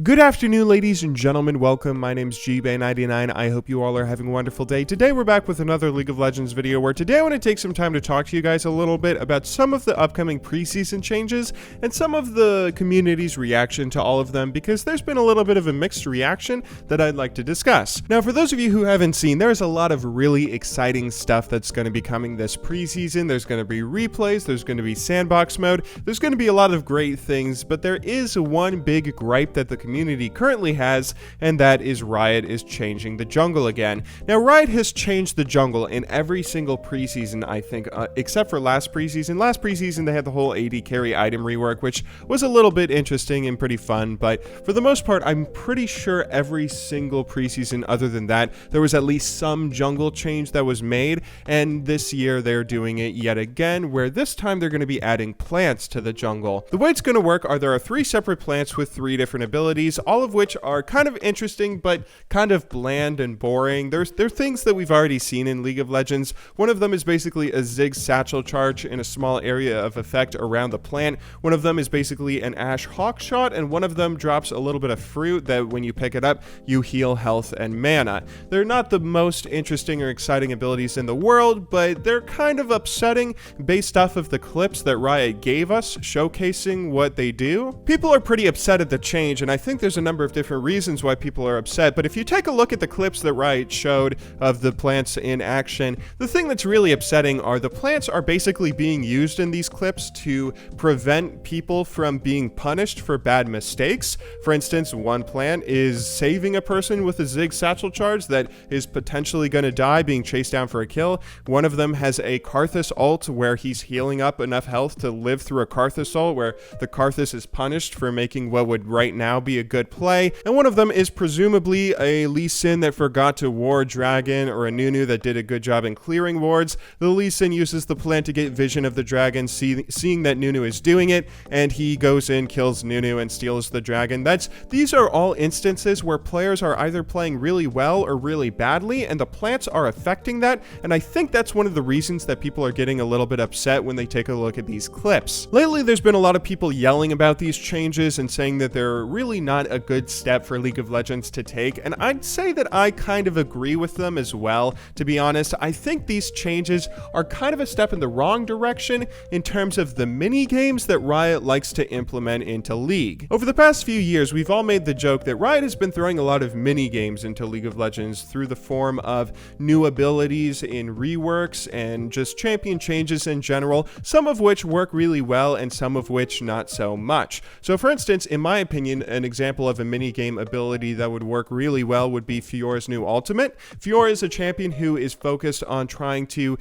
Good afternoon, ladies and gentlemen. Welcome. My name's GBay99. I hope you all are having a wonderful day. Today we're back with another League of Legends video where today I want to take some time to talk to you guys a little bit about some of the upcoming preseason changes and some of the community's reaction to all of them, because there's been a little bit of a mixed reaction that I'd like to discuss. Now, for those of you who haven't seen, there's a lot of really exciting stuff that's going to be coming this preseason. There's going to be replays, there's going to be sandbox mode, there's going to be a lot of great things, but there is one big gripe that the community currently has, and that is Riot is changing the jungle again. Now, Riot has changed the jungle in every single preseason, I think, except for last preseason. Last preseason, they had the whole AD carry item rework, which was a little bit interesting and pretty fun, but for the most part, I'm pretty sure every single preseason other than that, there was at least some jungle change that was made, and this year they're doing it yet again, where this time they're going to be adding plants to the jungle. The way it's going to work are there are 3 separate plants with 3 different abilities, all of which are kind of interesting, but kind of bland and boring. They're things that we've already seen in League of Legends. One of them is basically a Ziggs satchel charge in a small area of effect around the plant. One of them is basically an Ashe Hawk shot, and one of them drops a little bit of fruit that when you pick it up, you heal health and mana. They're not the most interesting or exciting abilities in the world, but they're kind of upsetting based off of the clips that Riot gave us showcasing what they do. People are pretty upset at the change, and I think there's a number of different reasons why people are upset, but if you take a look at the clips that Riot showed of the plants in action, the thing that's really upsetting are the plants are basically being used in these clips to prevent people from being punished for bad mistakes. For instance, one plant is saving a person with a Ziggs satchel charge that is potentially going to die being chased down for a kill. One of them has a Karthus ult where he's healing up enough health to live through a Karthus ult where the Karthus is punished for making what would right now be a good play, and one of them is presumably a Lee Sin that forgot to ward dragon, or a Nunu that did a good job in clearing wards. The Lee Sin uses the plant to get vision of the dragon, seeing that Nunu is doing it, and he goes in, kills Nunu, and steals the dragon. These are all instances where players are either playing really well or really badly, and the plants are affecting that, and I think that's one of the reasons that people are getting a little bit upset when they take a look at these clips. Lately, there's been a lot of people yelling about these changes and saying that they're really not a good step for League of Legends to take, and I'd say that I kind of agree with them as well. To be honest, I think these changes are kind of a step in the wrong direction in terms of the mini games that Riot likes to implement into League. Over the past few years, we've all made the joke that Riot has been throwing a lot of mini games into League of Legends through the form of new abilities in reworks and just champion changes in general, some of which work really well and some of which not so much. So for instance, in my opinion, an example of a mini game ability that would work really well would be Fiora's new ultimate. Fiora is a champion who is focused on trying to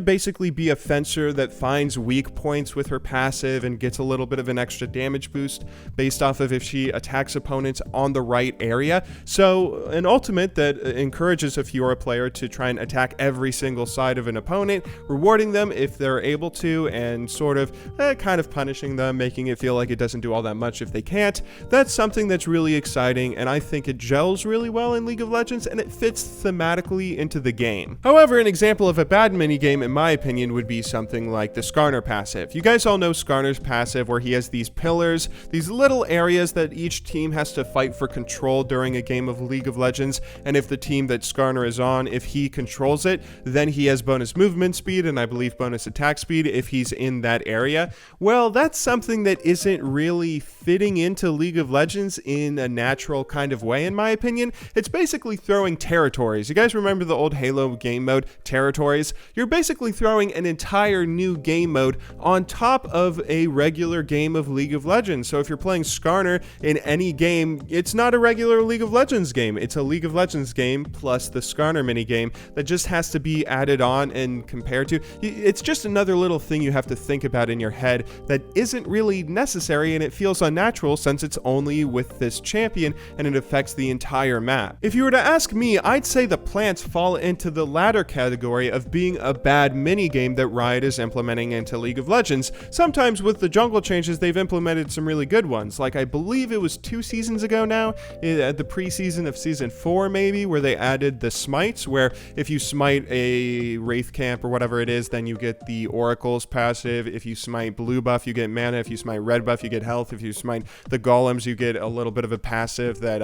basically be a fencer that finds weak points with her passive and gets a little bit of an extra damage boost based off of if she attacks opponents on the right area. So an ultimate that encourages a Fiora player to try and attack every single side of an opponent, rewarding them if they're able to, and sort of kind of punishing them, making it feel like it doesn't do all that much if they can't. That's something that's really exciting, and I think it gels really well in League of Legends, and it fits thematically into the game. However, an example of a bad minigame, in my opinion, would be something like the Skarner passive. You guys all know Skarner's passive, where he has these pillars, these little areas that each team has to fight for control during a game of League of Legends, and if the team that Skarner is on, if he controls it, then he has bonus movement speed, and I believe bonus attack speed if he's in that area. Well, that's something that isn't really fitting into League of Legends in a natural kind of way, in my opinion. It's basically throwing territories. You guys remember the old Halo game mode, territories? You're basically throwing an entire new game mode on top of a regular game of League of Legends. So if you're playing Skarner in any game, it's not a regular League of Legends game. It's a League of Legends game plus the Skarner minigame that just has to be added on and compared to. It's just another little thing you have to think about in your head that isn't really necessary, and it feels unnatural since it's only with this champion and it affects the entire map. If you were to ask me, I'd say the plants fall into the latter category of being a bad minigame that Riot is implementing into League of Legends. Sometimes with the jungle changes, they've implemented some really good ones, like I believe it was 2 seasons ago now, at the preseason of season 4 maybe, where they added the smites, where if you smite a Wraith camp or whatever it is, then you get the Oracle's passive. If you smite blue buff, you get mana. If you smite red buff, you get health. If you smite the golems, you get get a little bit of a passive that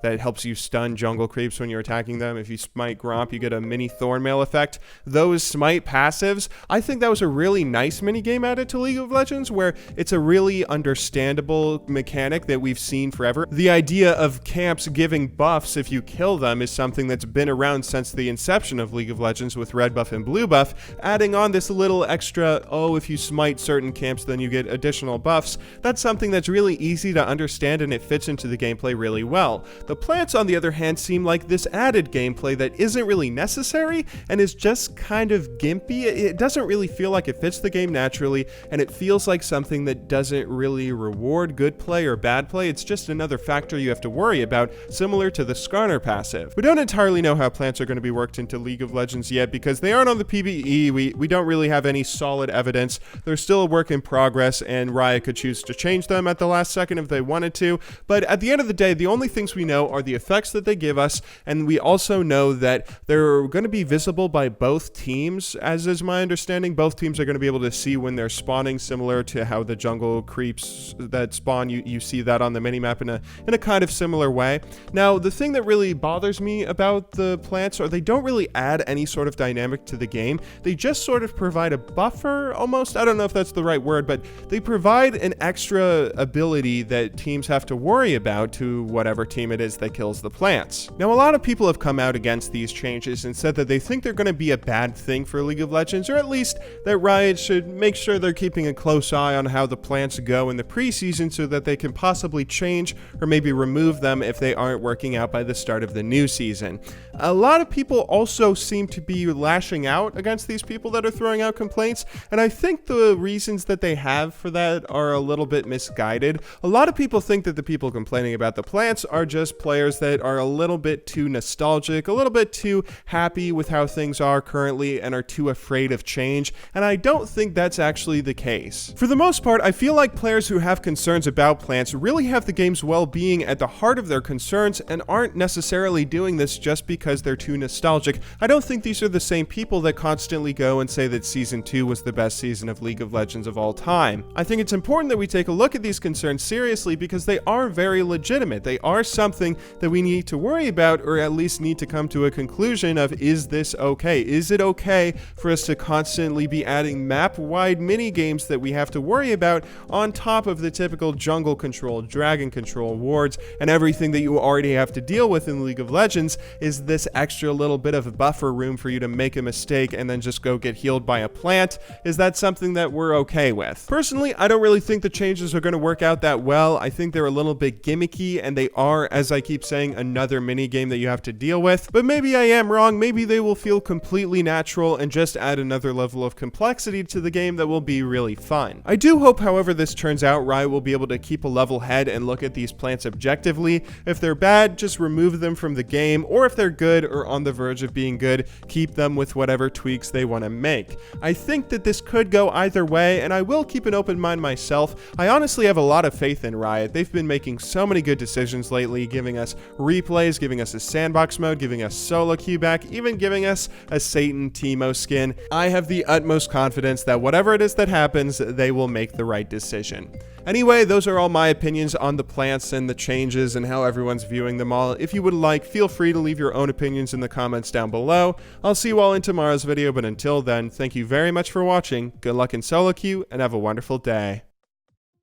that helps you stun jungle creeps when you're attacking them. If you smite Gromp, you get a mini Thornmail effect. Those smite passives, I think that was a really nice mini game added to League of Legends, where it's a really understandable mechanic that we've seen forever. The idea of camps giving buffs if you kill them is something that's been around since the inception of League of Legends with red buff and blue buff. Adding on this little extra, oh, if you smite certain camps then you get additional buffs, that's something that's really easy to understand and it fits into the gameplay really well. The plants, on the other hand, seem like this added gameplay that isn't really necessary and is just kind of gimpy. It doesn't really feel like it fits the game naturally, and it feels like something that doesn't really reward good play or bad play. It's just another factor you have to worry about, similar to the Skarner passive. We don't entirely know how plants are going to be worked into League of Legends yet because they aren't on the PvE. We don't really have any solid evidence. They're still a work in progress, and Riot could choose to change them at the last second if they wanted to. But at the end of the day, the only things we know are the effects that they give us, and we also know that they're going to be visible by both teams, as is my understanding. Both teams are going to be able to see when they're spawning, similar to how the jungle creeps that spawn, you see that on the minimap in a kind of similar way. Now, the thing that really bothers me about the plants are they don't really add any sort of dynamic to the game. They just sort of provide a buffer, almost. I don't know if that's the right word, but they provide an extra ability that teams have to worry about to whatever team it is that kills the plants. Now, a lot of people have come out against these changes and said that they think they're going to be a bad thing for League of Legends, or at least that Riot should make sure they're keeping a close eye on how the plants go in the preseason so that they can possibly change or maybe remove them if they aren't working out by the start of the new season. A lot of people also seem to be lashing out against these people that are throwing out complaints, and I think the reasons that they have for that are a little bit misguided. A lot of people think that the people complaining about the plants are just players that are a little bit too nostalgic, a little bit too happy with how things are currently, and are too afraid of change, and I don't think that's actually the case. For the most part, I feel like players who have concerns about plants really have the game's well-being at the heart of their concerns and aren't necessarily doing this just because they're too nostalgic. I don't think these are the same people that constantly go and say that Season 2 was the best season of League of Legends of all time. I think it's important that we take a look at these concerns seriously because they are very legitimate. They are something that we need to worry about, or at least need to come to a conclusion of, is this okay? Is it okay for us to constantly be adding map-wide mini-games that we have to worry about on top of the typical jungle control, dragon control, wards, and everything that you already have to deal with in League of Legends? Is this extra little bit of buffer room for you to make a mistake and then just go get healed by a plant? Is that something that we're okay with? Personally, I don't really think the changes are going to work out that well. I think they're a little bit gimmicky, and they are, as I keep saying, another mini game that you have to deal with. But maybe I am wrong. Maybe they will feel completely natural and just add another level of complexity to the game that will be really fun. I do hope, however this turns out, Riot will be able to keep a level head and look at these plants objectively. If they're bad, just remove them from the game, or if they're good or on the verge of being good, keep them with whatever tweaks they want to make. I think that this could go either way, and I will keep an open mind myself. I honestly have a lot of faith in Riot. They've been making so many good decisions lately, giving us replays, giving us a sandbox mode, giving us solo queue back, even giving us a Satan Teemo skin. I have the utmost confidence that whatever it is that happens, they will make the right decision. Anyway, those are all my opinions on the plants and the changes and how everyone's viewing them all. If you would like, feel free to leave your own opinions in the comments down below. I'll see you all in tomorrow's video, but until then, thank you very much for watching, good luck in solo queue, and have a wonderful day.